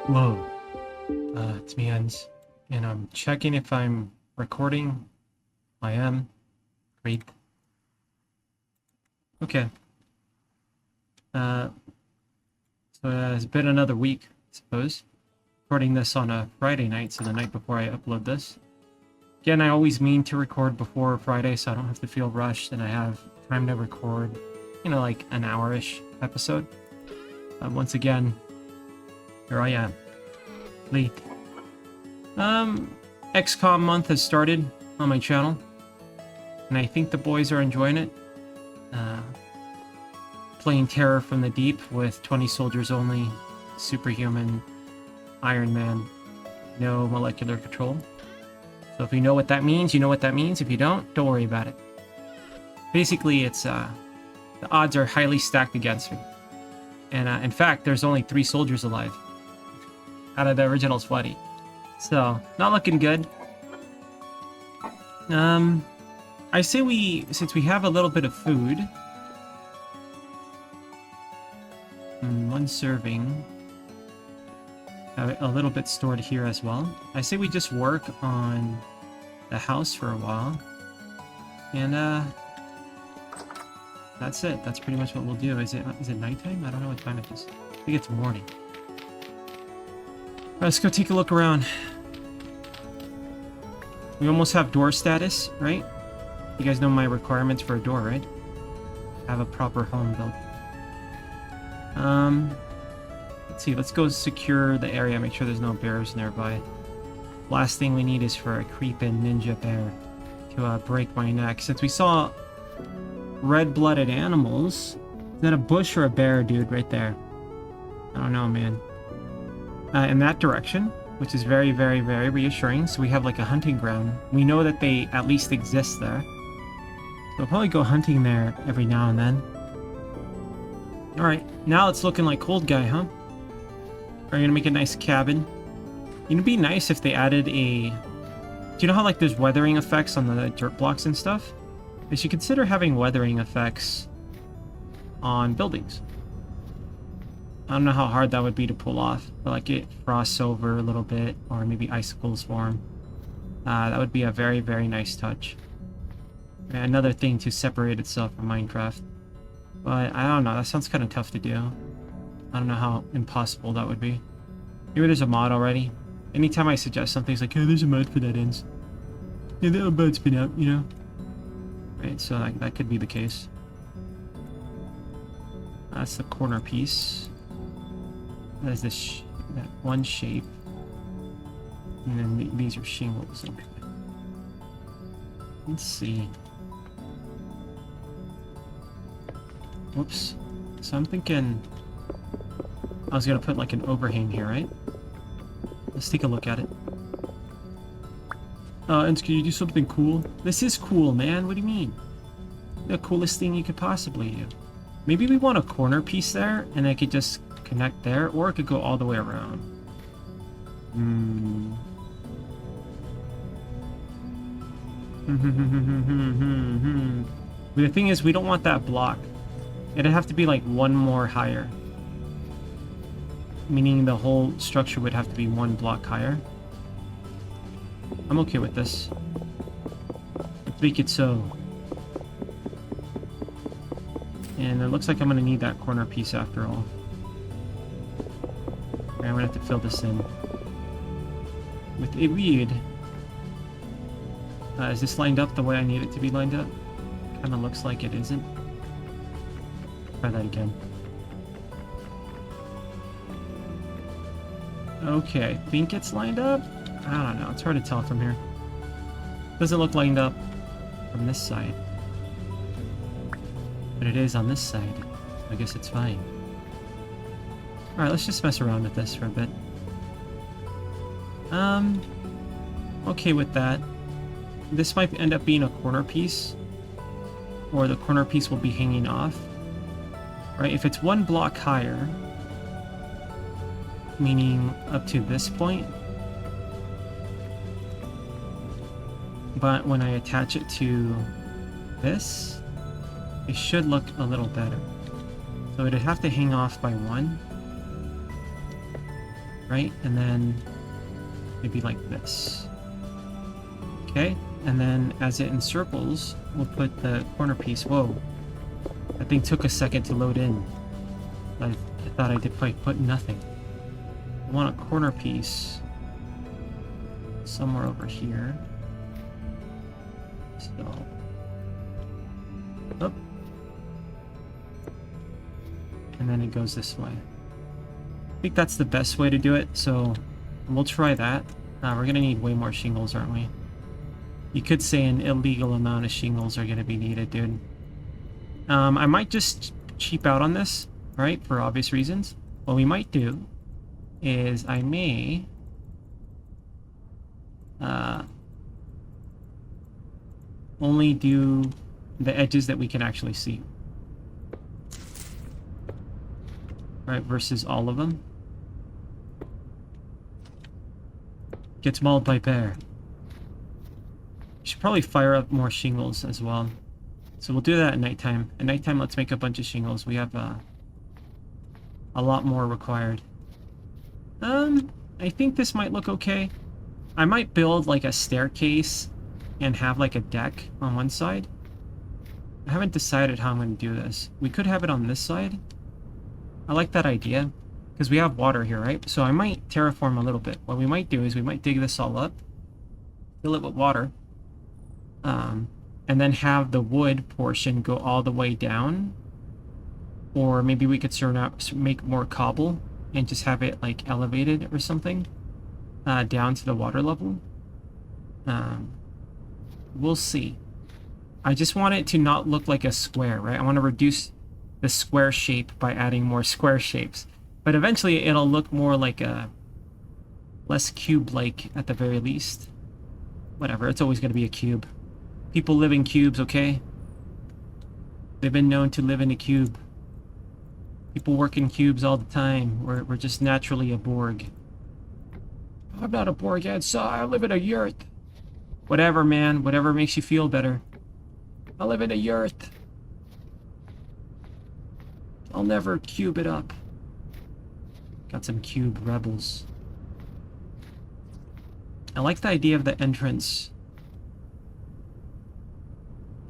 Whoa, it's me, Ens, and I'm checking if I'm recording. I am. Great. Okay. Uh, so it's been another week, I suppose. Recording this on a Friday night, so the night before I upload this. Again, I always mean to record before Friday, so I don't have to feel rushed, and I have time to record, like an hour-ish episode. Once again, here I am. Late. XCOM month has started on my channel, and I think the boys are enjoying it. Playing Terror from the Deep with 20 soldiers only, superhuman, Iron Man, no molecular control. So if you know what that means, you know what that means. If you don't worry about it. Basically, it's the odds are highly stacked against me. And in fact, there's only 3 soldiers alive out of the original 20. So, not looking good. I say since we have a little bit of food, one serving, a little bit stored here as well. I say we just work on the house for a while, and that's it. That's pretty much what we'll do. Is it nighttime? I don't know what time it is. I think it's morning. Alright, let's go take a look around. We almost have door status, right? You guys know my requirements for a door, right? Have a proper home built. Let's see, let's go secure the area, make sure there's no bears nearby. Last thing we need is for a creeping ninja bear to break my neck. Since we saw red-blooded animals, is that a bush or a bear, dude, right there? I don't know, man. In that direction, which is very, very, very reassuring. So we have like a hunting ground. We know that they at least exist there. So we'll probably go hunting there every now and then. Alright, now it's looking like Cold Guy, huh? Are you gonna make a nice cabin? It'd be nice if they added a... Do you know how like there's weathering effects on the dirt blocks and stuff? They should consider having weathering effects on buildings. I don't know how hard that would be to pull off, but like it frosts over a little bit, or maybe icicles form. That would be a very, very nice touch. And another thing to separate itself from Minecraft. But I don't know, that sounds kind of tough to do. I don't know how impossible that would be. Maybe there's a mod already. Anytime I suggest something, it's like, oh, there's a mod for that ends. Yeah, the mod's been out, you know? Right, so that could be the case. That's the corner piece. There's this that one shape, and then these are shingles. Okay. Let's see. Whoops. So I'm thinking I was gonna put like an overhang here, right? Let's take a look at it. And can you do something cool? This is cool, man. What do you mean? The coolest thing you could possibly do. Maybe we want a corner piece there, and I could just connect there, or it could go all the way around. But the thing is, we don't want that block. It'd have to be like one more higher. Meaning the whole structure would have to be one block higher. I'm okay with this. Let's make it so. And it looks like I'm gonna need that corner piece after all. I'm gonna have to fill this in with a weed. Is this lined up the way I need it to be lined up? Kinda looks like it isn't. Try that again. Okay, I think it's lined up? I don't know, it's hard to tell from here. Doesn't look lined up from this side. But it is on this side. I guess it's fine. Alright, let's just mess around with this for a bit. Okay with that. This might end up being a corner piece, or the corner piece will be hanging off. Right, if it's one block higher, meaning up to this point, but when I attach it to this, it should look a little better. So it'd have to hang off by one. right? And then maybe like this. Okay, and then as it encircles, we'll put the corner piece. Whoa, that thing took a second to load in. I thought I did put nothing. I want a corner piece somewhere over here. So, up, and then it goes this way. I think that's the best way to do it, so we'll try that. We're gonna need way more shingles, aren't we? You could say an illegal amount of shingles are gonna be needed, dude. I might just cheap out on this, right, for obvious reasons. What we might do is I may only do the edges that we can actually see. Right, versus all of them. Gets mauled by bear. Should probably fire up more shingles as well. So we'll do that at nighttime. At nighttime, let's make a bunch of shingles. We have a lot more required. I think this might look okay. I might build like a staircase and have like a deck on one side. I haven't decided how I'm going to do this. We could have it on this side. I like that idea because we have water here, right? So I might terraform a little bit. What we might do is we might dig this all up, fill it with water, and then have the wood portion go all the way down. Or maybe we could make more cobble and just have it like elevated or something down to the water level. We'll see. I just want it to not look like a square, right? I want to reduce the square shape by adding more square shapes. But eventually it'll look more like a less cube-like at the very least. Whatever, it's always going to be a cube. People live in cubes, okay? They've been known to live in a cube. People work in cubes all the time. We're just naturally a Borg. I'm not a Borg, I live in a yurt. Whatever, man. Whatever makes you feel better. I live in a yurt. I'll never cube it up. Got some cube rebels. I like the idea of the entrance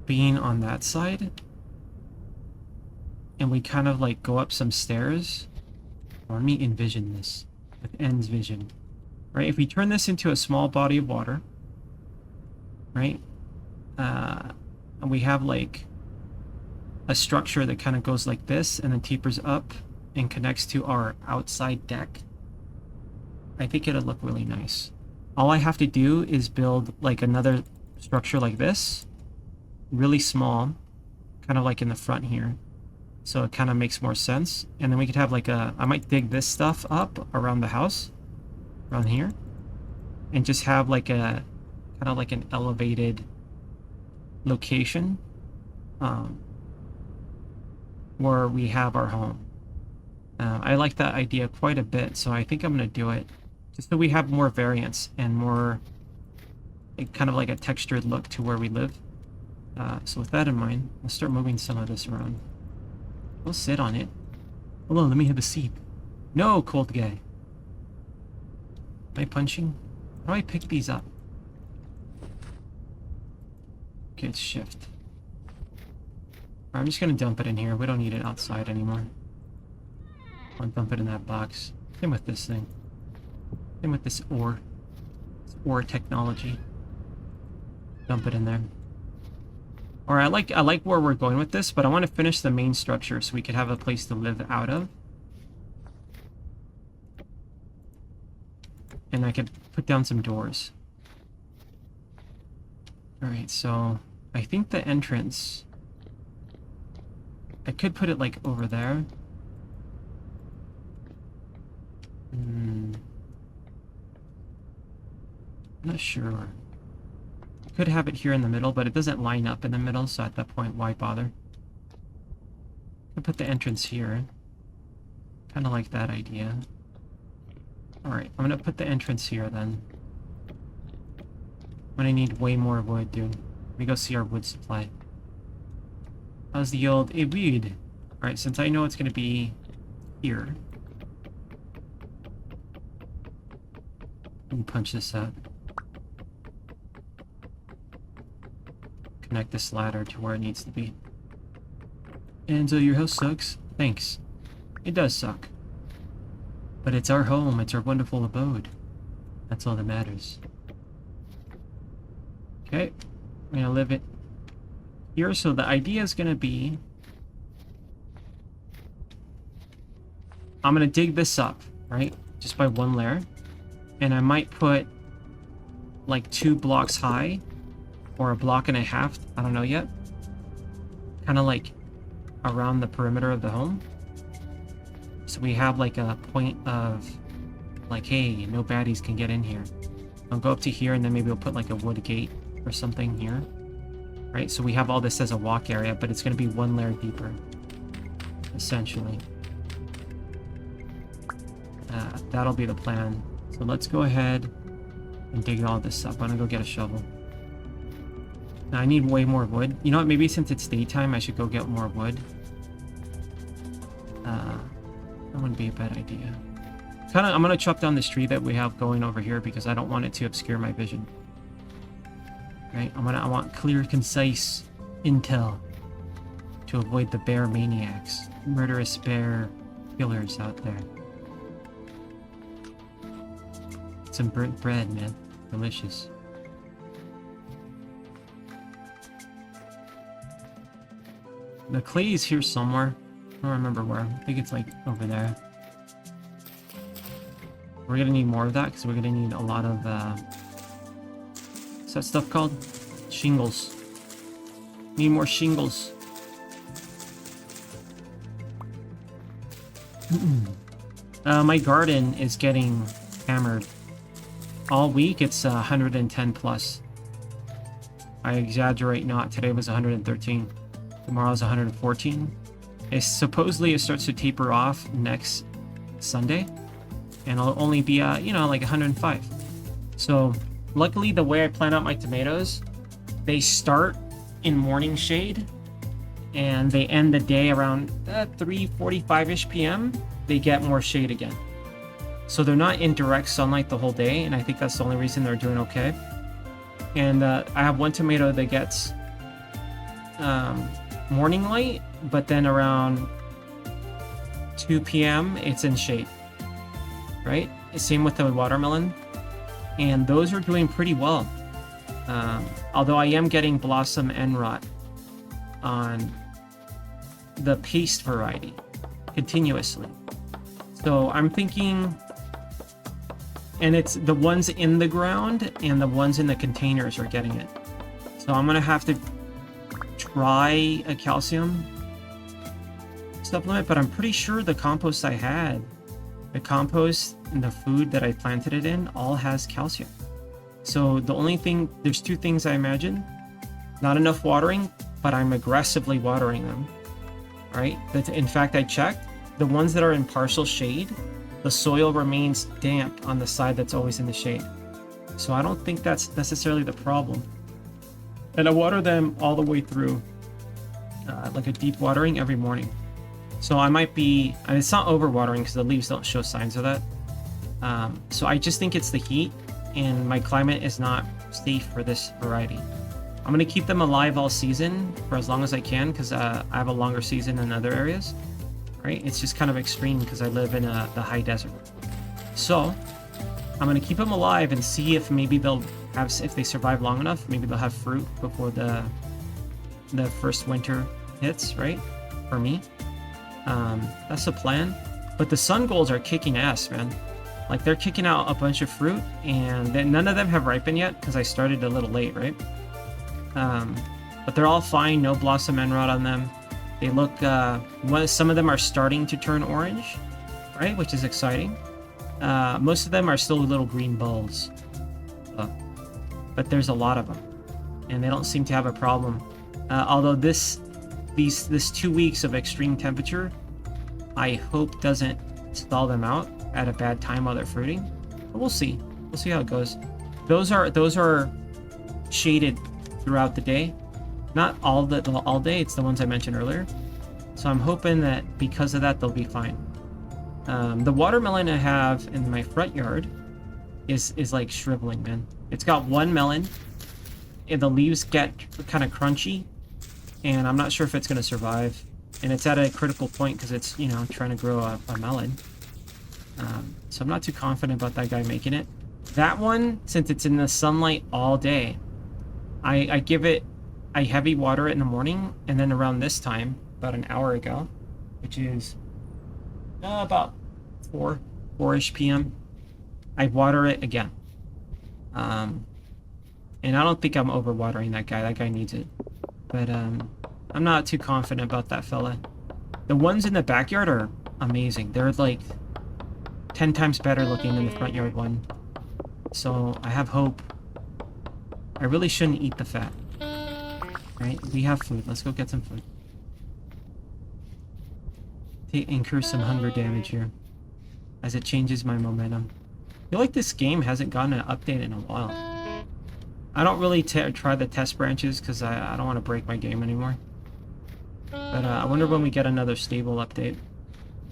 being on that side. And we kind of like go up some stairs. Let me envision this with N's vision. Right? If we turn this into a small body of water, right? And we have like a structure that kind of goes like this and then tapers up and connects to our outside deck. I think it'll look really nice. All I have to do is build like another structure like this, really small, kind of like in the front here. So it kind of makes more sense. And then we could have like I might dig this stuff up around the house, around here, and just have like a, kind of like an elevated location where we have our home. I like that idea quite a bit, so I think I'm going to do it. Just so we have more variance and more, kind of like a textured look to where we live. So with that in mind, I'll start moving some of this around. We'll sit on it. Hold on, let me have a seat. No, cold guy. Am I punching? How do I pick these up? Okay, it's shift. I'm just gonna dump it in here. We don't need it outside anymore. I'll dump it in that box. Same with this thing. Same with this ore. This ore technology. Dump it in there. Alright, I like where we're going with this, but I want to finish the main structure so we could have a place to live out of. And I could put down some doors. Alright, so I think the entrance, I could put it like over there. I'm not sure. Could have it here in the middle, but it doesn't line up in the middle, so at that point, why bother? Could put the entrance here. Kind of like that idea. Alright, I'm gonna put the entrance here then. I'm gonna need way more wood, dude. Let me go see our wood supply. How's the old wood? Alright, since I know it's gonna be here, Let me punch this out. Connect this ladder to where it needs to be. And your house sucks. Thanks. It does suck. But it's our home. It's our wonderful abode. That's all that matters. Okay. I'm gonna live it here. So the idea is gonna be... I'm gonna dig this up, right? Just by one layer. And I might put like 2 blocks high or a block and a half, I don't know yet. Kind of like around the perimeter of the home. So we have like a point of like, hey, no baddies can get in here. I'll go up to here and then maybe we'll put like a wood gate or something here. Right, so we have all this as a walk area, but it's gonna be 1 layer deeper, essentially. That'll be the plan. So let's go ahead and dig all this up. I'm gonna go get a shovel. Now I need way more wood. You know what? Maybe since it's daytime, I should go get more wood. That wouldn't be a bad idea. I'm gonna chop down this tree that we have going over here because I don't want it to obscure my vision. Right? I want clear, concise intel to avoid the bear maniacs, murderous bear killers out there. Some burnt bread, man. Delicious. The clay is here somewhere. I don't remember where. I think it's like over there. We're gonna need more of that because we're gonna need a lot of what's that stuff called? Shingles. Need more shingles. My garden is getting hammered. All week it's 110 plus. I exaggerate not. Today was 113. Tomorrow's 114. Supposedly it starts to taper off next Sunday. And it'll only be, you know, like 105. So, luckily the way I plan out my tomatoes, they start in morning shade. And they end the day around 3:45-ish p.m. They get more shade again. So they're not in direct sunlight the whole day, and I think that's the only reason they're doing okay. And I have one tomato that gets morning light, but then around 2 p.m. it's in shade, right? Same with the watermelon, and those are doing pretty well. Although I am getting blossom end rot on the paste variety continuously. So I'm thinking, and it's the ones in the ground and the ones in the containers are getting it. So I'm gonna have to try a calcium supplement, but I'm pretty sure the compost I had, the compost and the food that I planted it in, all has calcium. So the only thing, there's 2 things I imagine. Not enough watering, but I'm aggressively watering them, right? In fact, I checked, the ones that are in partial shade, the soil remains damp on the side that's always in the shade. So I don't think that's necessarily the problem. And I water them all the way through, like a deep watering every morning. So I might be, and it's not over watering because the leaves don't show signs of that. So I just think it's the heat, and my climate is not safe for this variety. I'm gonna keep them alive all season for as long as I can because I have a longer season in other areas. Right? It's just kind of extreme because I live in the high desert. So I'm gonna keep them alive and see if maybe they'll have, if they survive long enough, maybe they'll have fruit before the first winter hits, right? For me, that's the plan. But the sun golds are kicking ass, man. Like they're kicking out a bunch of fruit, and then none of them have ripened yet because I started a little late, right? But they're all fine. No blossom end rot on them. They look, some of them are starting to turn orange, right? Which is exciting. Most of them are still little green bulbs. But there's a lot of them. And they don't seem to have a problem. Although this 2 weeks of extreme temperature, I hope doesn't stall them out at a bad time while they're fruiting. But we'll see. We'll see how it goes. Those are shaded throughout the day. Not all day, it's the ones I mentioned earlier. So I'm hoping that because of that, they'll be fine. The watermelon I have in my front yard, is like shriveling, man. It's got one melon, and the leaves get kind of crunchy, and I'm not sure if it's going to survive. And it's at a critical point because it's, you know, trying to grow a melon. So I'm not too confident about that guy making it. That one, since it's in the sunlight all day, I give it, I heavy water it in the morning, and then around this time, about an hour ago, which is about 4-ish p.m., I water it again. And I don't think I'm overwatering that guy. That guy needs it. But I'm not too confident about that fella. The ones in the backyard are amazing. They're like 10 times better looking than the front yard one. So I have hope. I really shouldn't eat the fat. Right? We have food. Let's go get some food. Incur some hunger damage here as it changes my momentum. I feel like this game hasn't gotten an update in a while. I don't really try the test branches because I don't want to break my game anymore. But I wonder when we get another stable update.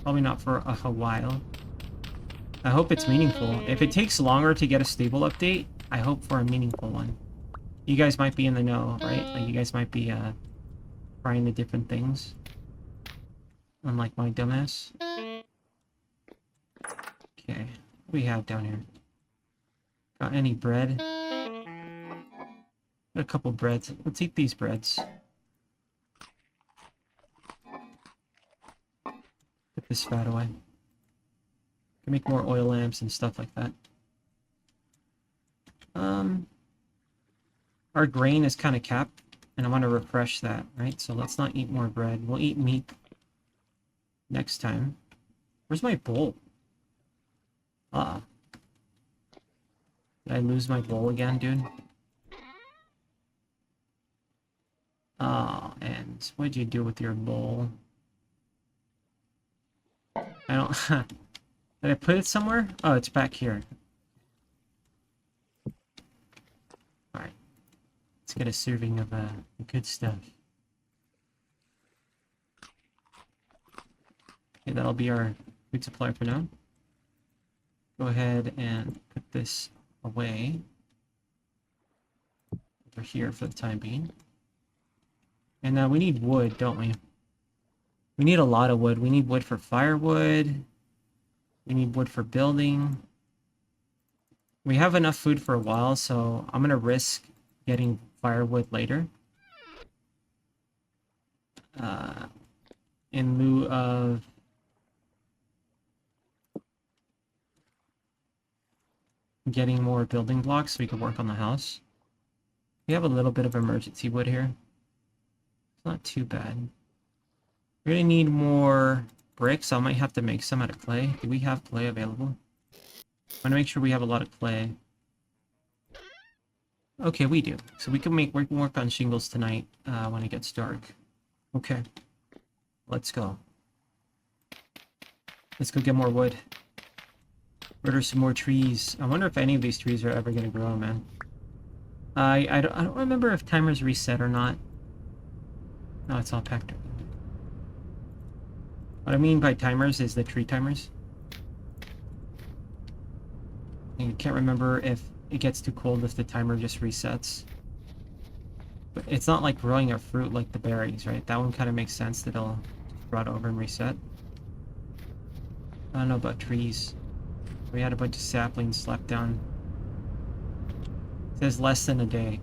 Probably not for a while. I hope it's meaningful. If it takes longer to get a stable update, I hope for a meaningful one. You guys might be in the know, right? Like, you guys might be trying the different things. Unlike my dumbass. Okay, what do we have down here? Got any bread? Got a couple breads. Let's eat these breads. Put this fat away. Can make more oil lamps and stuff like that. Our grain is kind of capped, and I want to refresh that, right? So let's not eat more bread. We'll eat meat next time. Where's my bowl? Did I lose my bowl again, dude? And what'd you do with your bowl? I don't... Did I put it somewhere? Oh, it's back here. Alright. Let's get a serving of good stuff. Okay, that'll be our food supply for now. Go ahead and put this away. Over here for the time being. And we need wood, don't we? We need a lot of wood. We need wood for firewood. We need wood for building. We have enough food for a while, so I'm going to risk getting firewood later. In lieu of... getting more building blocks so we can work on the house. We have a little bit of emergency wood here. It's not too bad. We're gonna need more bricks. I might have to make some out of clay. Do we have clay available? I want to make sure we have a lot of clay. Okay, we do. So we can work on shingles tonight when it gets dark. Okay. Let's go. Let's go get more wood. Order some more trees. I wonder if any of these trees are ever gonna grow, man. I don't remember if timers reset or not. No, it's all packed up. What I mean by timers is the tree timers. I can't remember if it gets too cold if the timer just resets. But it's not like growing a fruit like the berries, right? That one kind of makes sense that it'll just rot over and reset. I don't know about trees. We had a bunch of saplings slapped down. It says less than a day.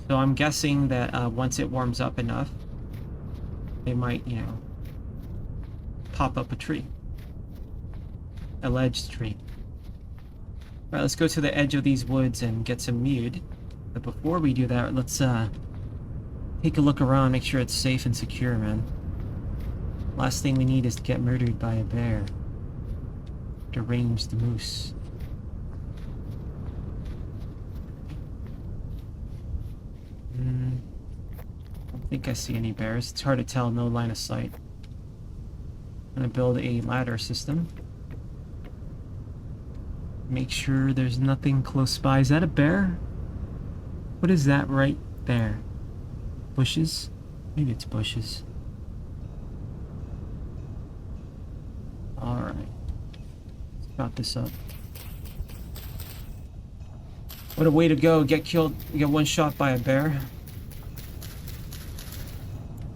So I'm guessing that once it warms up enough, they might, you know, pop up a tree. Alleged tree. Alright, let's go to the edge of these woods and get some mead. But before we do that, let's take a look around, make sure it's safe and secure, man. Last thing we need is to get murdered by a bear. Deranged moose. I don't think I see any bears. It's hard to tell, no line of sight. I'm gonna build a ladder system. Make sure there's nothing close by. Is that a bear? What is that right there? Bushes? Maybe it's bushes. Alright. Let's got this up. What a way to go. Get killed, get one shot by a bear.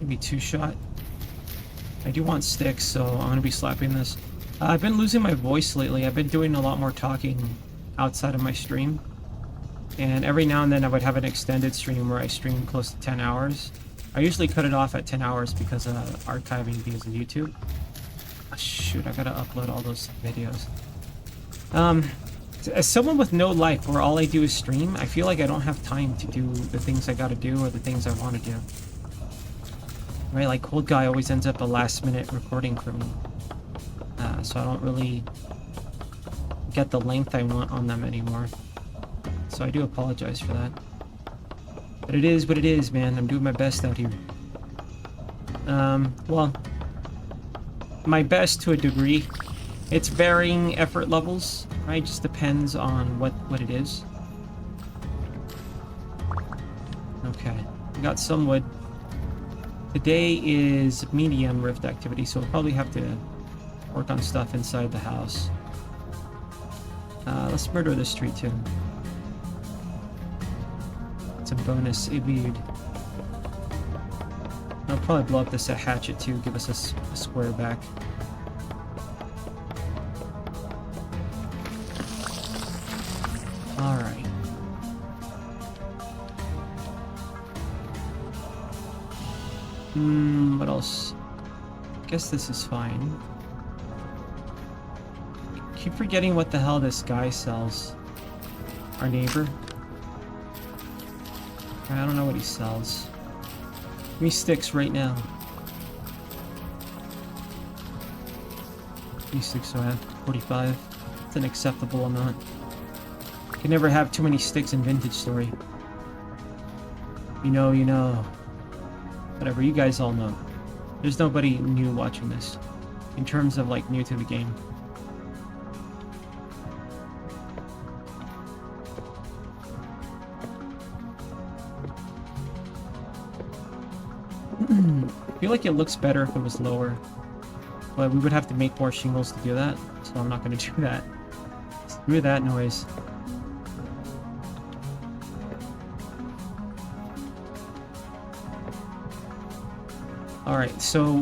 Maybe two shot. I do want sticks, so I'm gonna be slapping this. I've been losing my voice lately. I've been doing a lot more talking outside of my stream. And every now and then I would have an extended stream where I stream close to 10 hours. I usually cut it off at 10 hours because of archiving videos on YouTube. Oh, shoot, I gotta upload all those videos. As someone with no life where all I do is stream, I feel like I don't have time to do the things I gotta do or the things I want to do. Right, like Cold Guy always ends up a last minute recording for me. So I don't really get the length I want on them anymore. So I do apologize for that. But it is what it is, man. I'm doing my best out here. Well, my best to a degree. It's varying effort levels, right? Just depends on what it is. Okay, we got some wood. Today is medium rift activity, so we'll probably have to work on stuff inside the house. Let's murder this tree too. It's a bonus elude. I'll probably blow up this hatchet too, give us a square back. Alright. What else? Guess this is fine. Keep forgetting what the hell this guy sells. Our neighbor. I don't know what he sells. Give me sticks right now. Give me sticks, so I have 45. It's an acceptable amount. You can never have too many sticks in Vintage Story. You know, you know. Whatever, you guys all know. There's nobody new watching this. In terms of, like, new to the game. I feel like it looks better if it was lower. But we would have to make more shingles to do that. So I'm not going to do that. Screw that noise. Alright, so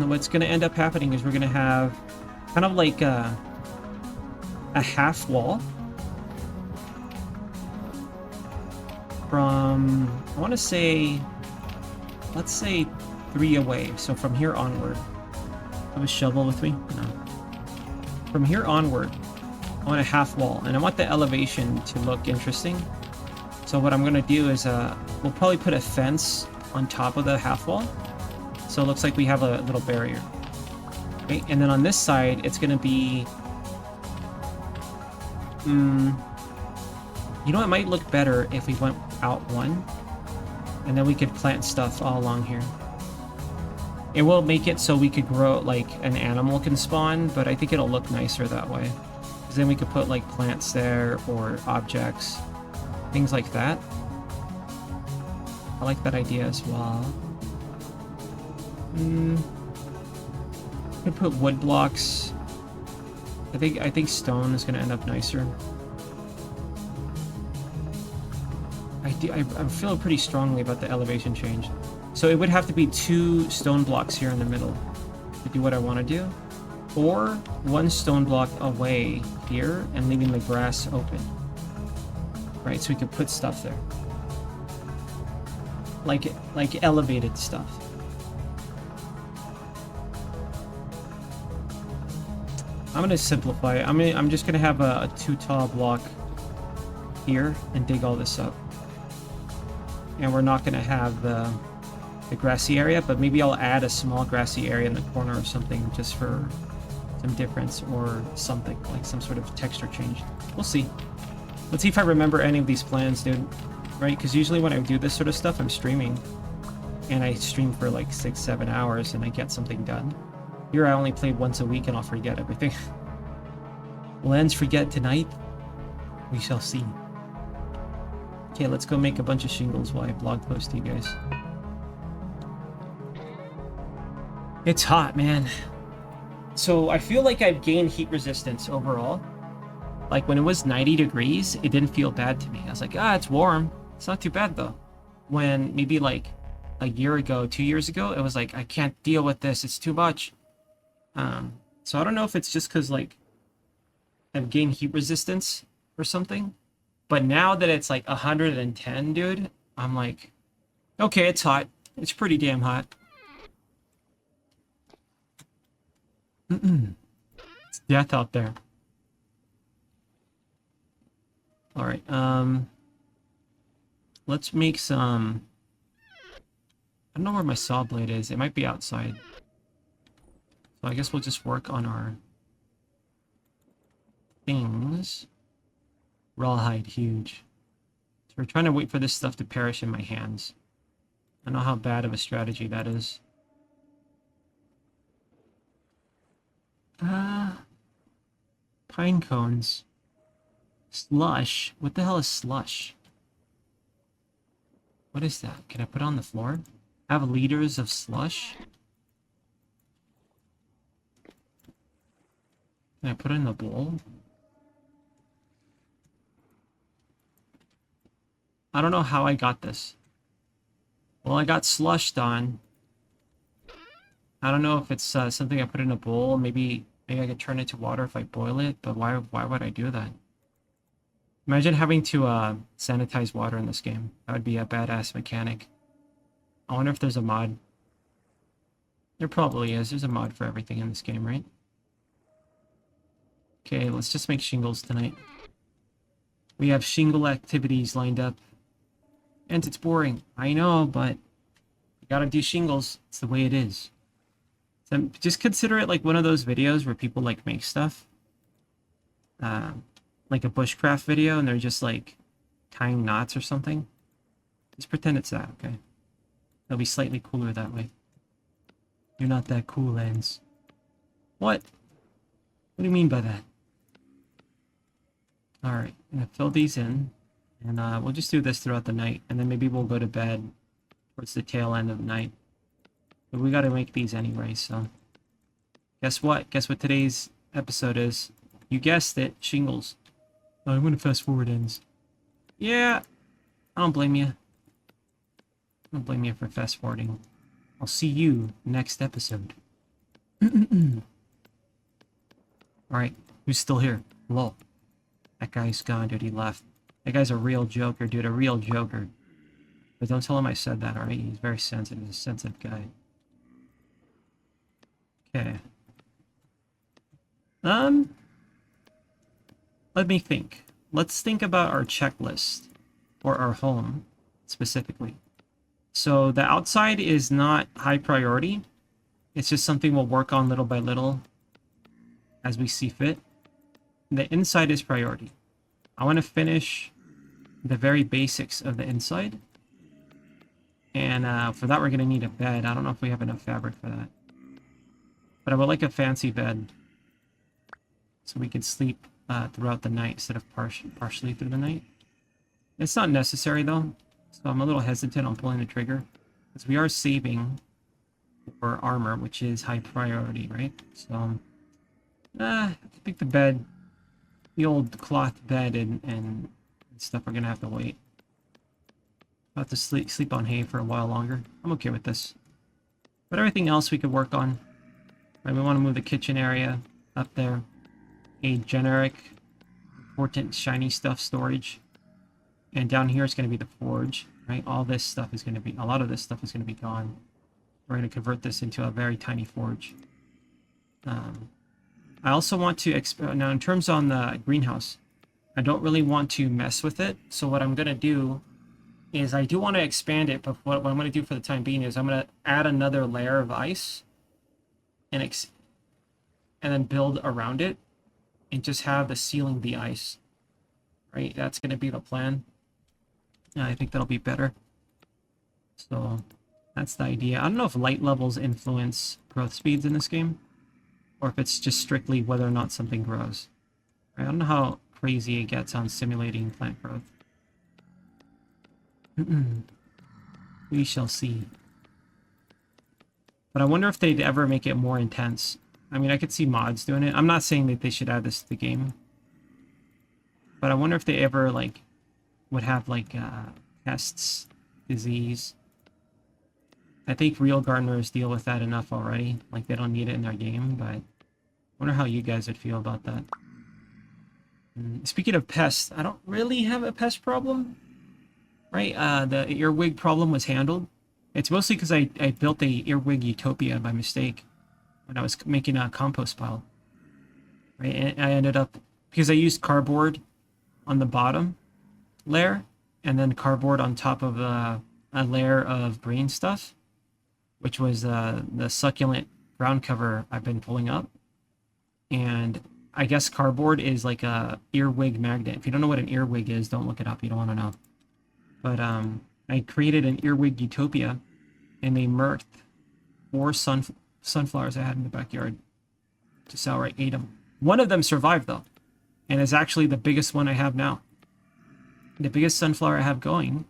what's going to end up happening is we're going to have kind of like a half wall from, I want to say, let's say 3 away. So from here onward. Have a shovel with me? No. From here onward, I want a half wall, and I want the elevation to look interesting. So what I'm going to do is we'll probably put a fence on top of the half wall. So it looks like we have a little barrier. Okay, and then on this side, it's going to be... you know, it might look better if we went out one. And then we could plant stuff all along here. It will make it so we could grow, like, an animal can spawn, but I think it'll look nicer that way. Because then we could put, like, plants there, or objects. Things like that. I like that idea as well. Could put wood blocks. I think stone is gonna end up nicer. I'm feeling pretty strongly about the elevation change. So it would have to be 2 stone blocks here in the middle to do what I want to do. Or 1 stone block away here and leaving the grass open. Right, so we could put stuff there. Like elevated stuff. I'm gonna simplify it. I'm just gonna have a 2 tall block here and dig all this up. And we're not gonna have the grassy area, but maybe I'll add a small grassy area in the corner or something just for some difference or something, like some sort of texture change. We'll see. Let's see if I remember any of these plans, dude. Right? Because usually when I do this sort of stuff, I'm streaming. And I stream for like 6-7 hours and I get something done. Here I only played once a week and I'll forget everything. Will ends forget tonight? We shall see. Okay, let's go make a bunch of shingles while I blog post to you guys. It's hot, man. So I feel like I've gained heat resistance overall. Like when it was 90 degrees, it didn't feel bad to me. I was like, ah, it's warm. It's not too bad though. When maybe like a year ago, 2 years ago, it was like, I can't deal with this. It's too much. So I don't know if it's just because like I've gained heat resistance or something. But now that it's like 110, dude, I'm like, okay, it's hot. It's pretty damn hot. It's death out there. All right. Let's make some. I don't know where my saw blade is. It might be outside. So I guess we'll just work on our things. Rawhide, huge. So we're trying to wait for this stuff to perish in my hands. I don't know how bad of a strategy that is. Pine cones. Slush? What the hell is slush? What is that? Can I put it on the floor? Have liters of slush? Can I put it in the bowl? I don't know how I got this. Well, I got slushed on. I don't know if it's something I put in a bowl. Maybe I could turn it to water if I boil it, but why would I do that? Imagine having to sanitize water in this game. That would be a badass mechanic. I wonder if there's a mod. There probably is. There's a mod for everything in this game, right? Okay, let's just make shingles tonight. We have shingle activities lined up. And it's boring. I know, but you gotta do shingles. It's the way it is. So just consider it like one of those videos where people like make stuff. Like a bushcraft video, and they're just like tying knots or something. Just pretend it's that, okay? It'll be slightly cooler that way. You're not that cool, Lens. What? What do you mean by that? Alright, I'm gonna fill these in. And we'll just do this throughout the night. And then maybe we'll go to bed towards the tail end of the night. But we gotta make these anyway, so... Guess what? Guess what today's episode is? You guessed it, shingles. Oh, I'm gonna fast forward ends. Yeah, I don't blame you. I don't blame you for fast forwarding. I'll see you next episode. Alright, who's still here? Lol. That guy's gone, dude. He left. That guy's a real joker, dude. A real joker. But don't tell him I said that, alright? He's very sensitive. He's a sensitive guy. Okay. Let me think. Let's think about our checklist. Or our home, specifically. So, the outside is not high priority. It's just something we'll work on little by little as we see fit. The inside is priority. I want to finish the very basics of the inside. And for that, we're going to need a bed. I don't know if we have enough fabric for that. But I would like a fancy bed. So we can sleep throughout the night instead of partially through the night. It's not necessary, though. So I'm a little hesitant on pulling the trigger. Because we are saving for armor, which is high priority, right? So, I think the bed, the old cloth bed and stuff are going to have to wait. I'll have to sleep on hay for a while longer. I'm okay with this. But everything else we could work on. Right, we want to move the kitchen area up there. A generic, important, shiny stuff storage. And down here is going to be the forge, right? All this stuff is going to be, a lot of this stuff is going to be gone. We're going to convert this into a very tiny forge. I also want to, now in terms on the greenhouse, I don't really want to mess with it. So what I'm going to do is I do want to expand it, but what I'm going to do for the time being is I'm going to add another layer of ice and then build around it and just have the ceiling be ice. Right? That's going to be the plan. I think that'll be better. So that's the idea. I don't know if light levels influence growth speeds in this game, or if it's just strictly whether or not something grows. I don't know how crazy it gets on simulating plant growth. We shall see. But I wonder if they'd ever make it more intense. I mean, I could see mods doing it. I'm not saying that they should add this to the game. but I wonder if they ever like would have like pests, disease. I think real gardeners deal with that enough already. Like they don't need it in their game, but I wonder how you guys would feel about that. Speaking of pests, I don't really have a pest problem, right? The earwig problem was handled. It's mostly because I built a earwig utopia by mistake when I was making a compost pile, right? And I ended up, because I used cardboard on the bottom layer and then cardboard on top of a layer of green stuff, which was the succulent ground cover I've been pulling up. And I guess cardboard is like a earwig magnet. If you don't know what an earwig is, don't look it up. You don't want to know. But I created an earwig utopia, and they murked 4 sunflowers I had in the backyard. Just outright ate them. One of them survived though, and is actually the biggest one I have now. The biggest sunflower I have going.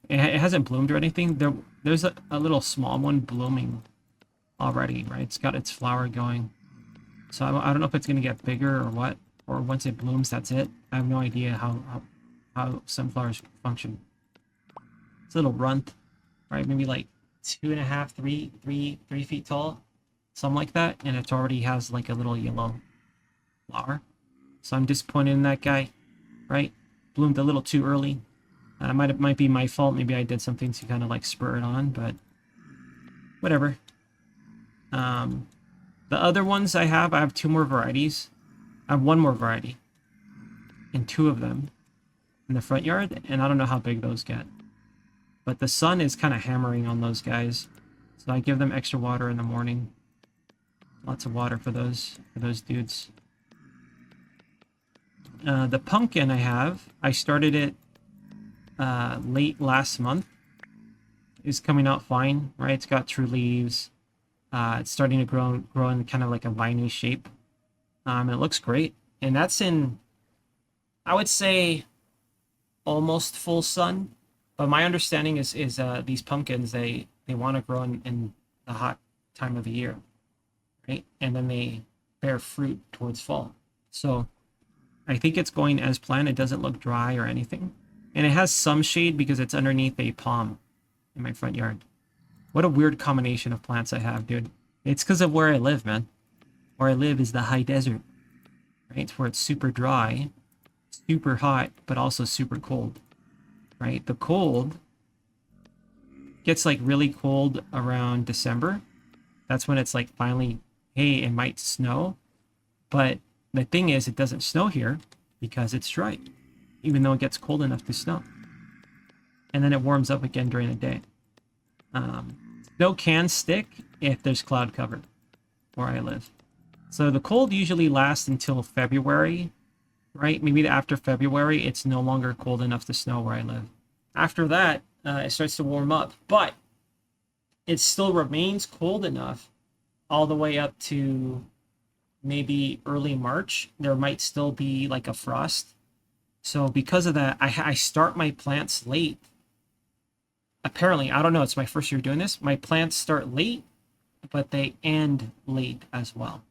It hasn't bloomed or anything. There's a little small one blooming already, right? It's got its flower going. So I don't know if it's going to get bigger or what, or once it blooms, that's it. I have no idea how sunflowers function. It's a little runt, right? Maybe like 2.5, 3 feet tall, something like that. And it already has like a little yellow flower. So I'm disappointed in that guy, right? Bloomed a little too early. Might be my fault. Maybe I did something to kind of like spur it on, but whatever. The other ones I have 2 more varieties. I have 1 more variety and 2 of them in the front yard, and I don't know how big those get. But the sun is kind of hammering on those guys, so I give them extra water in the morning. Lots of water for those dudes. The pumpkin I started it late last month. Is coming out fine, right? It's got true leaves. It's starting to grow in kind of like a viney shape. It looks great. And that's in, I would say, almost full sun. But my understanding is these pumpkins, they want to grow in the hot time of the year, right? And then they bear fruit towards fall. So I think it's going as planned. It doesn't look dry or anything. And it has some shade because it's underneath a palm in my front yard. What a weird combination of plants I have, dude. It's because of where I live, man. Where I live is the high desert, right? It's where it's super dry, super hot, but also super cold, right? The cold gets like really cold around December. That's when it's like finally, hey, it might snow. But the thing is, it doesn't snow here because it's dry, even though it gets cold enough to snow. And then it warms up again during the day. Snow can stick if there's cloud cover where I live. So the cold usually lasts until February, right? Maybe after February, it's no longer cold enough to snow where I live. After that, it starts to warm up, but it still remains cold enough all the way up to maybe early March. There might still be like a frost. So because of that, I start my plants late. Apparently, I don't know, it's my first year doing this. My plants start late, but they end late as well.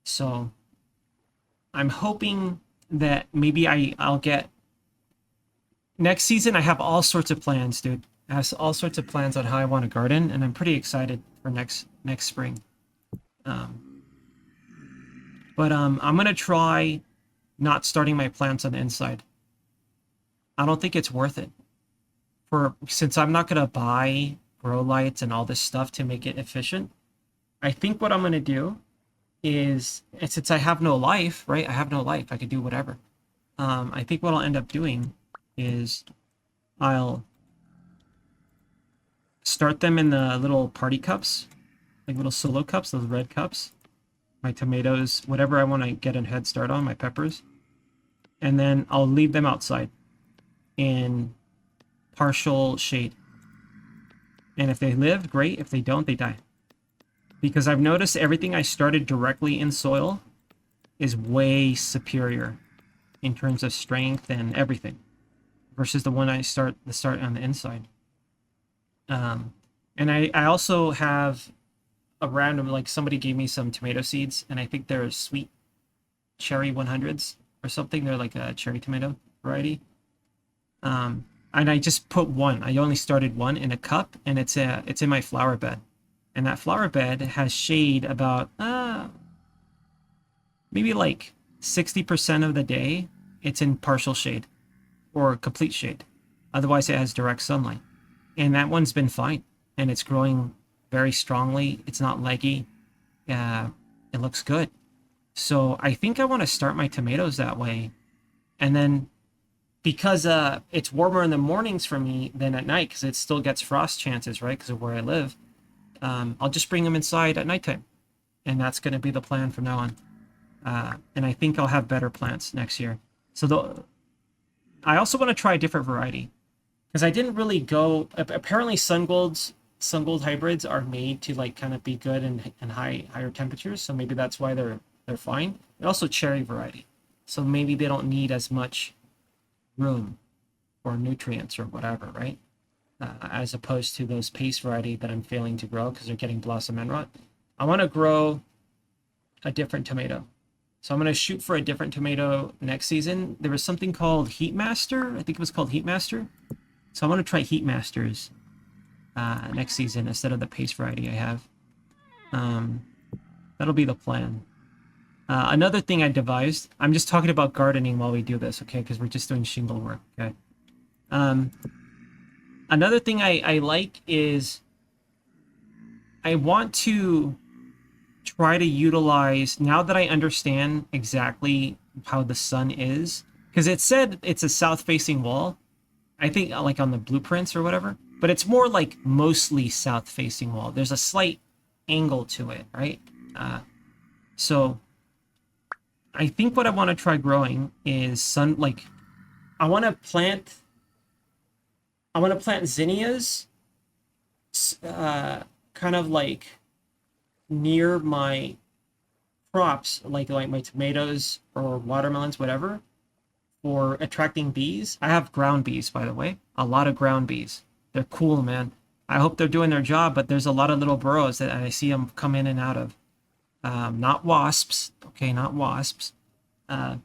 So I'm hoping that maybe I'll get next season. I have all sorts of plans, dude. I have all sorts of plans on how I want to garden, and I'm pretty excited for next spring. But I'm gonna try not starting my plants on the inside. I don't think it's worth it. Since I'm not gonna buy grow lights and all this stuff to make it efficient, I think what I'm gonna do is, and since I have no life, right? I have no life. I could do whatever. I think what I'll end up doing is I'll start them in the little party cups, like little solo cups, those red cups. My tomatoes, whatever I want to get a head start on, my peppers. And then I'll leave them outside in partial shade. And if they live, great. If they don't, they die. Because I've noticed everything I started directly in soil is way superior in terms of strength and everything versus the one I start on the inside. And I also have a random, like somebody gave me some tomato seeds, and I think they're sweet cherry 100s or something. They're like a cherry tomato. variety. And I just put one. I only started one in a cup, and it's in my flower bed. And that flower bed has shade about maybe like 60% of the day. It's in partial shade or complete shade. Otherwise, it has direct sunlight. And that one's been fine. And it's growing very strongly. It's not leggy. It looks good. So I think I want to start my tomatoes that way. And then because it's warmer in the mornings for me than at night, because it still gets frost chances, right? Because of where I live. I'll just bring them inside at nighttime. And that's going to be the plan from now on. And I think I'll have better plants next year. So I also want to try a different variety. Because I didn't really go... Apparently sun gold hybrids are made to like kind of be good in higher temperatures. So maybe that's why they're fine. And also cherry variety. So maybe they don't need as much room or nutrients or whatever, right? As opposed to those paste variety that I'm failing to grow because they're getting blossom end rot. I want to grow a different tomato. So I'm going to shoot for a different tomato next season. There was something called Heatmaster. I think it was called Heatmaster. So I want to try Heatmasters next season instead of the paste variety I have. That'll be the plan. Another thing I devised, I'm just talking about gardening while we do this, okay? Because we're just doing shingle work, okay? Another thing I like is I want to try to utilize, now that I understand exactly how the sun is, because it said it's a south-facing wall, I think like on the blueprints or whatever, but it's more like mostly south-facing wall. There's a slight angle to it, right? So I think what I want to try growing is I want to plant zinnias kind of like near my crops, like my tomatoes or watermelons, whatever, for attracting bees. I have ground bees, by the way, a lot of ground bees. They're cool, man. I hope they're doing their job, but there's a lot of little burrows that I see them come in and out of. Not wasps, okay, not wasps. But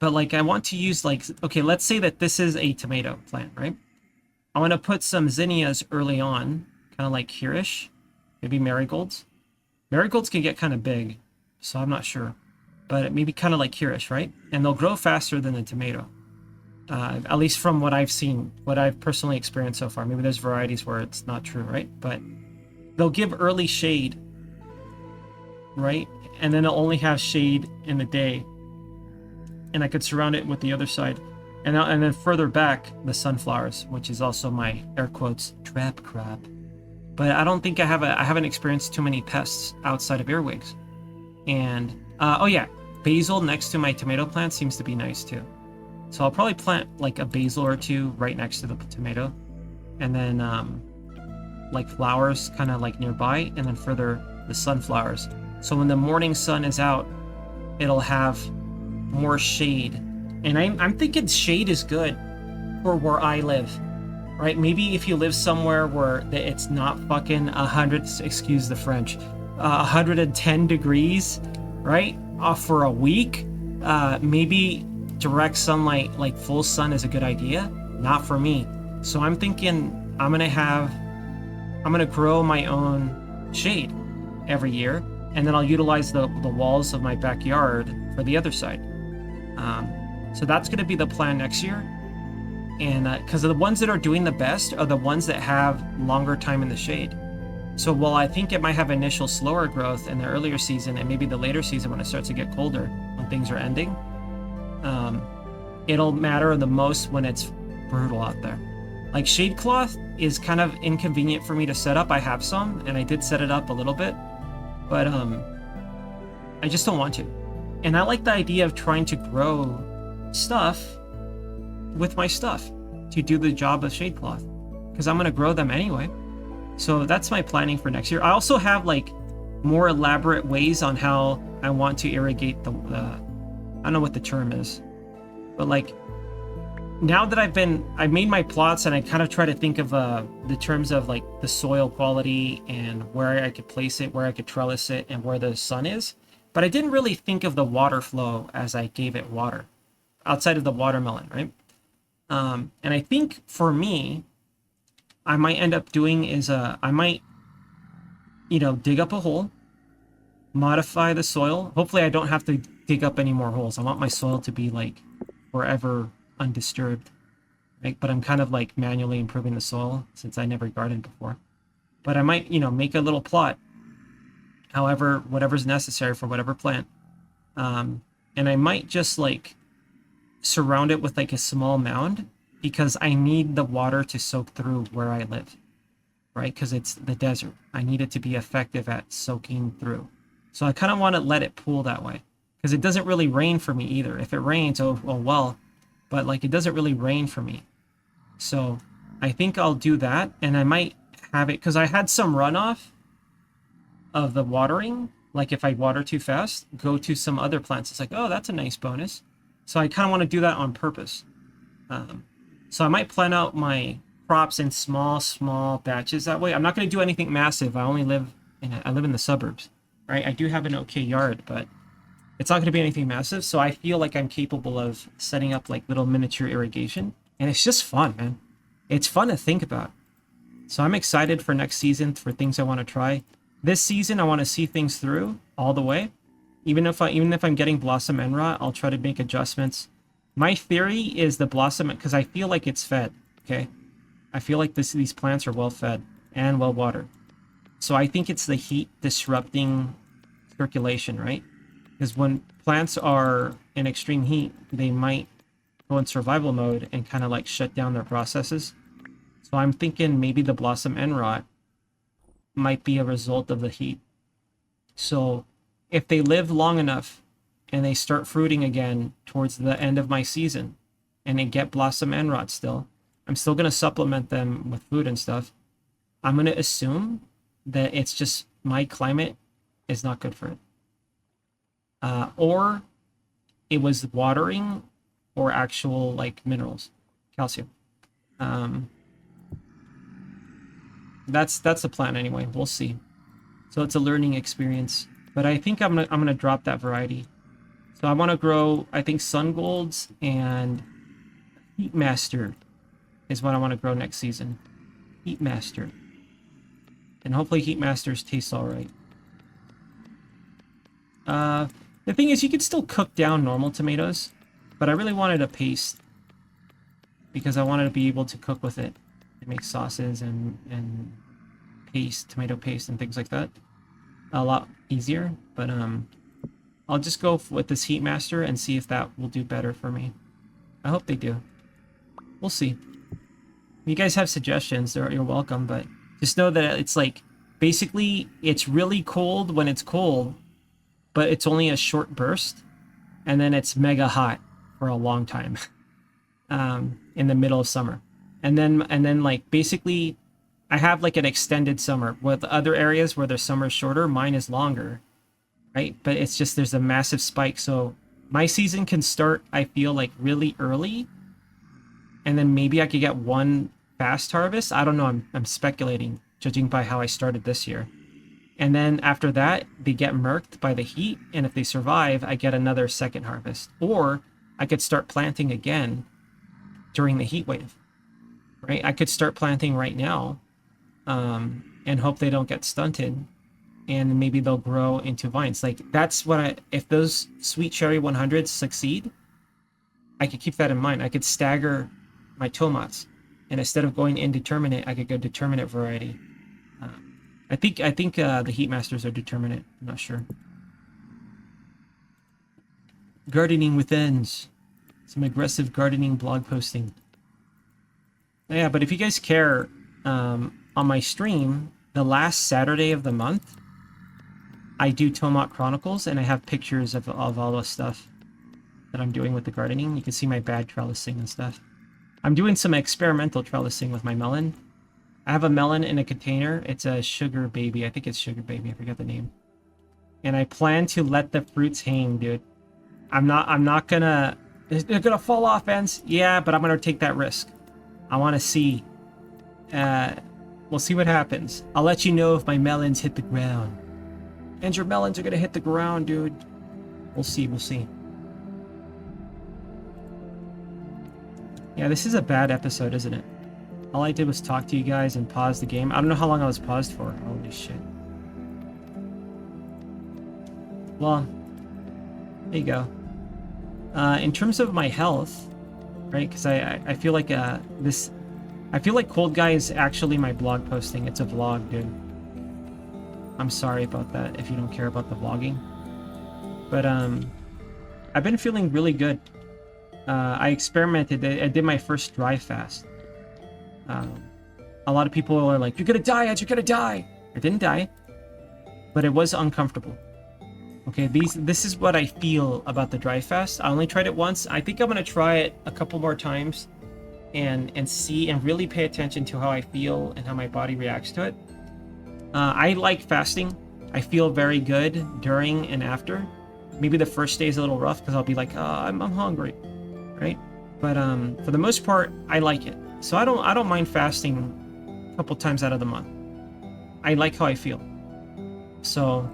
like I want to use okay, let's say that this is a tomato plant, right? I want to put some zinnias early on, kind of like here-ish. Maybe marigolds. Marigolds can get kind of big, so I'm not sure. But maybe kind of like here-ish, right? And they'll grow faster than the tomato. At least from what I've seen, what I've personally experienced so far. Maybe there's varieties where it's not true, right? But they'll give early shade, right? And then they'll only have shade in the day. And I could surround it with the other side. And then further back, the sunflowers, which is also my, air quotes, trap crop. But I don't think I haven't experienced too many pests outside of earwigs. And, oh yeah, basil next to my tomato plant seems to be nice too. So I'll probably plant like a basil or two right next to the tomato. And then like flowers kind of like nearby, and then further the sunflowers. So when the morning sun is out, it'll have more shade. And I'm thinking shade is good for where I live, right? Maybe if you live somewhere where it's not fucking 100, excuse the French, 110 degrees, right? For a week, maybe direct sunlight, like full sun, is a good idea. Not for me. So I'm thinking I'm gonna grow my own shade every year, and then I'll utilize the walls of my backyard for the other side. So that's gonna be the plan next year. And because the ones that are doing the best are the ones that have longer time in the shade. So while I think it might have initial slower growth in the earlier season and maybe the later season when it starts to get colder, when things are ending, it'll matter the most when it's brutal out there. Like shade cloth is kind of inconvenient for me to set up. I have some, and I did set it up a little bit, but I just don't want to. And I like the idea of trying to grow stuff with my stuff to do the job of shade cloth, because I'm going to grow them anyway. So that's my planning for next year. I also have like more elaborate ways on how I want to irrigate the I don't know what the term is, but like now that I've made my plots, and I kind of try to think of the terms of like the soil quality and where I could place it, where I could trellis it, and where the sun is. But I didn't really think of the water flow as I gave it water. outside of the watermelon, right? And I think for me, I might end up doing is I might, dig up a hole, modify the soil. Hopefully I don't have to dig up any more holes. I want my soil to be like forever undisturbed. Right? But I'm kind of like manually improving the soil since I never gardened before. But I might, make a little plot, however, whatever's necessary for whatever plant. And I might just like surround it with like a small mound because I need the water to soak through where I live, right? Because it's the desert. I need it to be effective at soaking through. So I kind of want to let it pool that way because it doesn't really rain for me either. If it rains, oh well, but like it doesn't really rain for me. So I think I'll do that, and I might have it because I had some runoff of the watering. Like if I water too fast, go to some other plants. It's like, oh, that's a nice bonus. So I kind of want to do that on purpose. So I might plan out my crops in small batches that way. I'm not going to do anything massive. I live in the suburbs, right? I do have an okay yard, but it's not going to be anything massive. So I feel like I'm capable of setting up like little miniature irrigation, and it's just fun, man. It's fun to think about. So I'm excited for next season for things I want to try. This season, I want to see things through all the way. Even if I'm getting Blossom End Rot, I'll try to make adjustments. My theory is the Blossom, because I feel like it's fed, okay? I feel like these plants are well fed and well watered. So I think it's the heat disrupting circulation, right? Because when plants are in extreme heat, they might go in survival mode and kind of like shut down their processes. So I'm thinking maybe the Blossom End Rot might be a result of the heat. So if they live long enough and they start fruiting again towards the end of my season and they get Blossom End Rot still, I'm still going to supplement them with food and stuff. I'm going to assume that it's just my climate is not good for it. Or it was watering or actual like minerals, calcium. That's the plan anyway. We'll see. So it's a learning experience. But I think I'm gonna drop that variety. So I want to grow, I think, Sun Golds and Heatmaster is what I want to grow next season. Heatmaster. And hopefully Heatmasters taste all right. The thing is, you could still cook down normal tomatoes, but I really wanted a paste because I wanted to be able to cook with it and make sauces and paste, tomato paste and things like that. A lot easier, but I'll just go with this Heatmaster and see if that will do better for me. I hope they do. We'll see. If you guys have suggestions, you're welcome, but just know that it's like, basically, it's really cold when it's cold, but it's only a short burst, and then it's mega hot for a long time in the middle of summer. And then like, basically, I have like an extended summer. With other areas where their summer is shorter, mine is longer, right? But it's just there's a massive spike. So my season can start, I feel like, really early, and then maybe I could get one fast harvest. I don't know. I'm speculating, judging by how I started this year. And then after that, they get murked by the heat, and if they survive, I get another second harvest. Or I could start planting again during the heat wave, right? I could start planting right now, and hope they don't get stunted, and maybe they'll grow into vines. Like, that's what if those Sweet Cherry 100s succeed, I could keep that in mind. I could stagger my tomates, and instead of going indeterminate, I could go determinate variety. I think the Heatmasters are determinate. I'm not sure. Gardening with ends. Some aggressive gardening blog posting. Yeah, but if you guys care, on my stream, the last Saturday of the month, I do Tomat Chronicles, and I have pictures of all the stuff that I'm doing with the gardening. You can see my bad trellising and stuff. I'm doing some experimental trellising with my melon. I have a melon in a container. It's a Sugar Baby. I think it's Sugar Baby. I forget the name. And I plan to let the fruits hang, dude. I'm not gonna... They're gonna fall off, ends. Yeah, but I'm gonna take that risk. I want to see. We'll see what happens. I'll let you know if my melons hit the ground. And your melons are gonna hit the ground, dude. We'll see. Yeah, this is a bad episode, isn't it? All I did was talk to you guys and pause the game. I don't know how long I was paused for. Holy shit. Well, there you go. In terms of my health, right? Because I feel like I feel like Cold Guy is actually my blog posting. It's a vlog, dude. I'm sorry about that if you don't care about the vlogging. But I've been feeling really good. I experimented. I did my first dry fast. A lot of people are like, "You're gonna die, Ed. You're gonna die." I didn't die, but it was uncomfortable. Okay, this is what I feel about the dry fast. I only tried it once. I think I'm gonna try it a couple more times, and see and really pay attention to how I feel and how my body reacts to it. I like fasting. I feel very good during and after. Maybe the first day is a little rough because I'll be like, I'm hungry, right? But for the most part, I like it. So I don't mind fasting a couple times out of the month. I like how I feel. So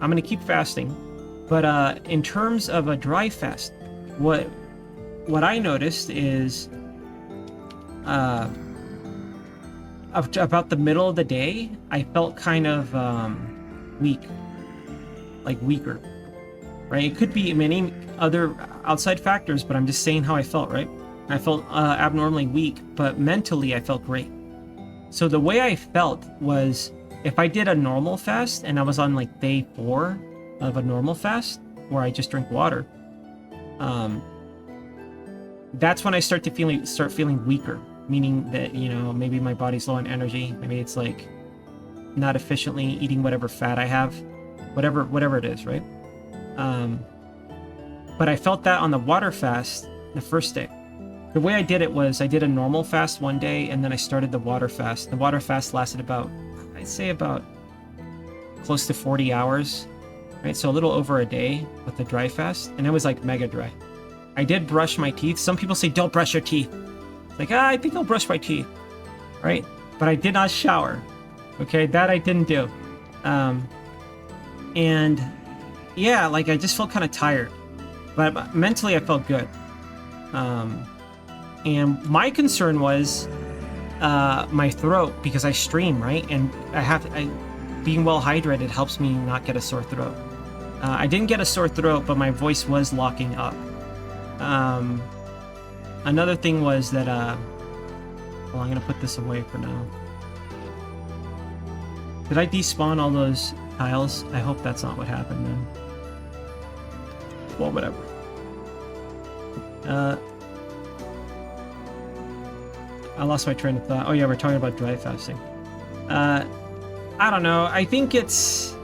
I'm gonna keep fasting. But in terms of a dry fast, what I noticed is about the middle of the day, I felt kind of weak, like weaker, right? It could be many other outside factors, but I'm just saying how I felt, right? I felt abnormally weak, but mentally I felt great. So the way I felt was, if I did a normal fast and I was on like day 4 of a normal fast where I just drink water, that's when I start feeling weaker, meaning that, you know, maybe my body's low on energy, maybe it's like not efficiently eating whatever fat I have, whatever it is, right? But I felt that on the water fast the first day. The way I did it was I did a normal fast one day, and then I started the water fast. The water fast lasted about, I'd say about close to 40 hours, right? So a little over a day with the dry fast, and it was like mega dry. I did brush my teeth. Some people say don't brush your teeth. Like, I think I'll brush my teeth, right? But I did not shower. Okay, that I didn't do. And yeah, like I just felt kind of tired, but mentally I felt good. And my concern was my throat, because I stream, right? And being well hydrated helps me not get a sore throat. I didn't get a sore throat, but my voice was locking up. Another thing was that, well, I'm gonna put this away for now. Did I despawn all those tiles? I hope that's not what happened then. Well, whatever. I lost my train of thought. Oh yeah, we're talking about dry fasting. I don't know. I think it's...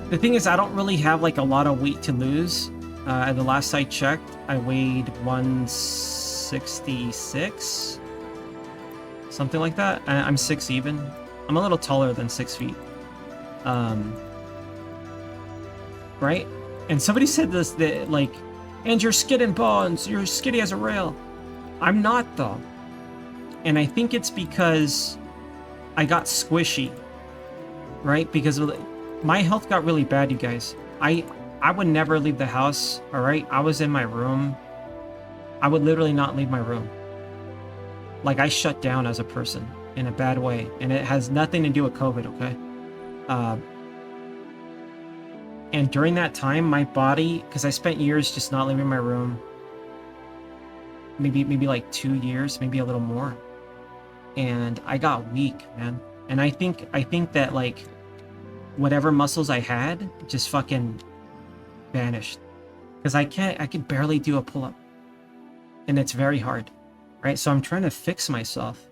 The thing is, I don't really have like a lot of weight to lose. At the last I checked, I weighed 166, something like that. I'm 6 even. I'm a little taller than 6 feet. Right? And somebody said this, that like, and you're skin and bones, you're skinny as a rail. I'm not though. And I think it's because I got squishy, right? Because my health got really bad, you guys. I would never leave the house, all right? I was in my room. I would literally not leave my room. Like, I shut down as a person in a bad way, and it has nothing to do with COVID, okay? And during that time, my body, because I spent years just not leaving my room, maybe like 2 years, maybe a little more, and I got weak, man. And I think that like whatever muscles I had just fucking vanished, because I can barely do a pull-up, and it's very hard, right? So I'm trying to fix myself.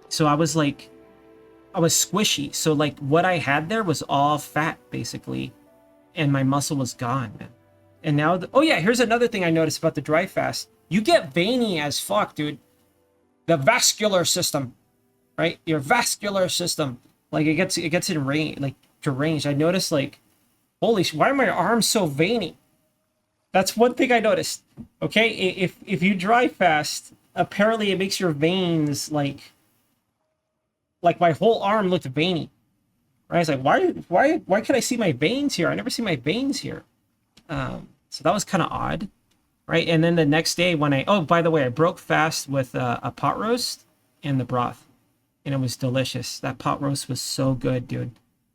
So I was squishy. So like what I had there was all fat basically, and my muscle was gone, man. And now, oh yeah, here's another thing I noticed about the dry fast. You get veiny as fuck, dude. The vascular system, right? Your vascular system, like it gets deranged. I noticed like, holy shit, why are my arms so veiny? That's one thing I noticed. Okay, if you dry fast, apparently it makes your veins like my whole arm looked veiny. Right? I was like, why can I see my veins here? I never see my veins here. So that was kind of odd. right? And then the next day when oh, by the way, I broke fast with a pot roast and the broth, and it was delicious. That pot roast was so good, dude.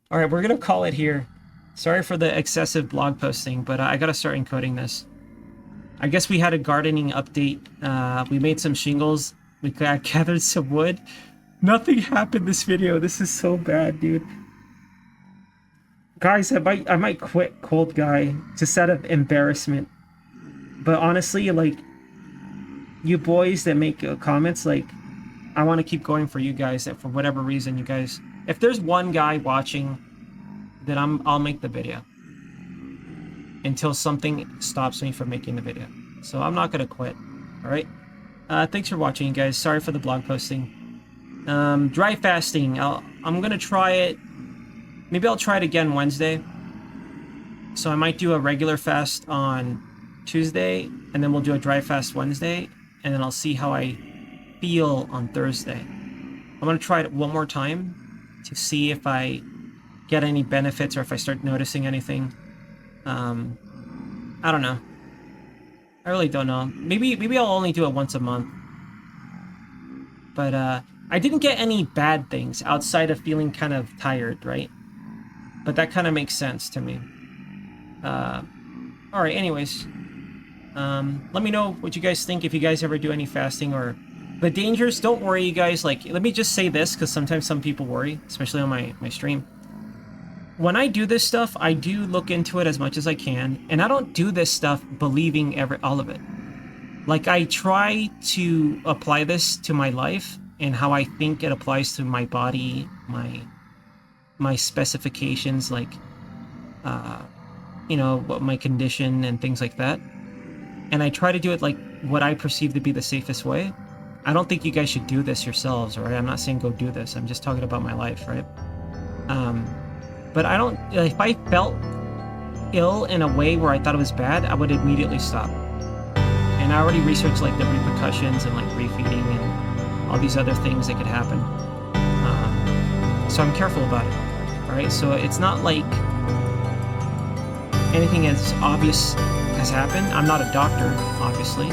All right, we're gonna call it here. Sorry for the excessive blog posting, but I gotta start encoding this. I guess we had a gardening update. We made some shingles. We gathered some wood. Nothing happened this video. This is so bad, dude. Guys, I might quit Cold Guy just out of embarrassment. But honestly, like, you boys that make comments, like, I want to keep going for you guys. That for whatever reason, you guys, if there's one guy watching, then I'll make the video until something stops me from making the video. So I'm not gonna quit. All right. Thanks for watching, you guys. Sorry for the blog posting. Dry fasting. I'm gonna try it. Maybe I'll try it again Wednesday. So I might do a regular fast on Tuesday, and then we'll do a dry fast Wednesday, and then I'll see how I feel on Thursday. I'm gonna try it one more time to see if I get any benefits or if I start noticing anything. I don't know. I really don't know. Maybe I'll only do it once a month. But I didn't get any bad things outside of feeling kind of tired, right? But that kind of makes sense to me. All right, anyways. Let me know what you guys think if you guys ever do any fasting or the dangers. Don't worry, you guys. Like, let me just say this, because sometimes some people worry, especially on my stream. When I do this stuff, I do look into it as much as I can, and I don't do this stuff believing all of it. Like, I try to apply this to my life and how I think it applies to my body, my specifications, like, you know, what my condition and things like that. And I try to do it like what I perceive to be the safest way. I don't think you guys should do this yourselves, right? I'm not saying go do this. I'm just talking about my life, right? But I don't, if I felt ill in a way where I thought it was bad, I would immediately stop. And I already researched like the repercussions and like refeeding and all these other things that could happen. So I'm careful about it, all right? So it's not like anything as obvious has happened. I'm not a doctor, obviously.